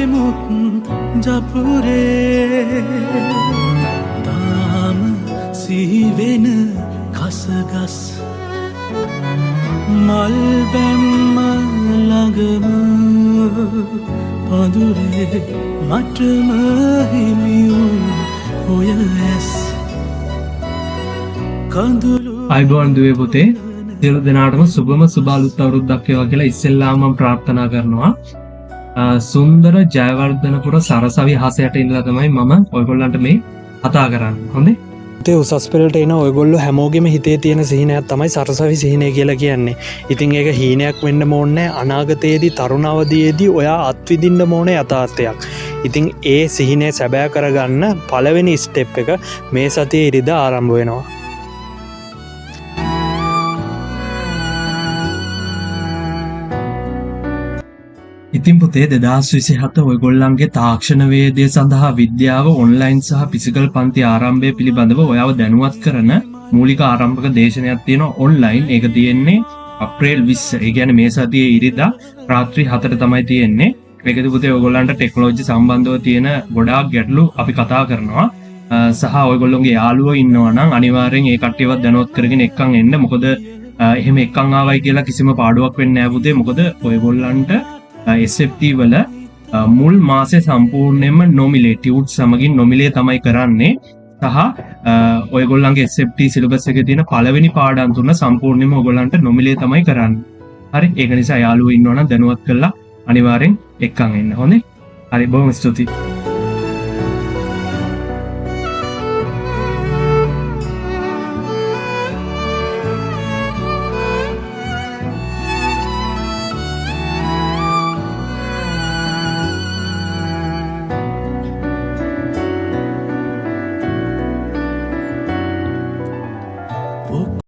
නෙමුත් ජපුරේ තාම සිහිවෙන කසගස් මල් බැම්ම ළඟම පඳුරේ මටම හිමි වූ ඔය ඇස් කඳුළු අයිබෝන් දුවේ පුතේ සියලු දෙනාටම සුබම සුබ අලුත් අවුරුද්දක් වේවා කියලා ඉස්සෙල්ලාම මම ප්‍රාර්ථනා කරනවා. සුන්දර ජයවර්ධනපුර සරසවි හසයට ඉඳලා තමයි මම ඔයගොල්ලන්ට මේ කතා කරන්නේ. හොඳේ? ඒ උසස් පෙළට එන ඔයගොල්ලෝ හැමෝගෙම හිතේ තියෙන සිහිනයක් තමයි සරසවි සිහිනය කියලා කියන්නේ. ඉතින් ඒක හීනයක් වෙන්න ඕනේ අනාගතයේදී තරුණ අවදියේදී ඔයා අත්විඳින්න ඕනේ යථාර්ථයක්. ඉතින් ඒ සිහිනය සැබෑ කරගන්න පළවෙනි ස්ටෙප් එක මේ සතියේ ඉරිදා ආරම්භ වෙනවා. ඉතින් පුතේ 2027 ඔයගොල්ලන්ගේ තාක්ෂණ වේදය සඳහා විද්‍යාව ඔන්ලයින් සහ ෆිසිකල් පන්ති ආරම්භය පිළිබඳව ඔයාව දැනුවත් කරන මූලික ආරම්භක දේශනයක් තියෙනවා ඔන්ලයින්. ඒක තියෙන්නේ අප්‍රේල් 20. ඒ කියන්නේ මේ සතියේ ඉරිදා රාත්‍රී 4ට තමයි තියෙන්නේ. මේකදී පුතේ ඔයගොල්ලන්ට ටෙක්නොලොජි සම්බන්ධව තියෙන ගොඩාක් ගැටලු අපි කතා කරනවා. සහ ඔයගොල්ලෝගේ යාළුවෝ ඉන්නවා නම් අනිවාර්යෙන් ඒ කට්ටියවත් දැනුවත් කරගෙන එක්කන් එන්න. මොකද එහෙම එක්කන් ආවයි කියලා කිසිම පාඩුවක් වෙන්නේ නැහැ පුතේ. මොකද ඔයගොල්ලන්ට SFT වල මුල් මාසේ සම්පූර්ණයෙන්ම නොමිලේ ටියුට් සමගින් නොමිලේ තමයි කරන්නේ. සහ ඔයගොල්ලන්ගේ SFT සිලබස් එකේ තියෙන පළවෙනි පාඩම් තුන සම්පූර්ණයෙන්ම ඔයගොල්ලන්ට නොමිලේ තමයි කරන්නේ. හරි? ඒක නිසා යාළුවෝ ඉන්නවා නම් දැනුවත් කරලා අනිවාර්යෙන් එක්කන් එන්න. හොඳේ? හරි, බොහොම ස්තුතියි.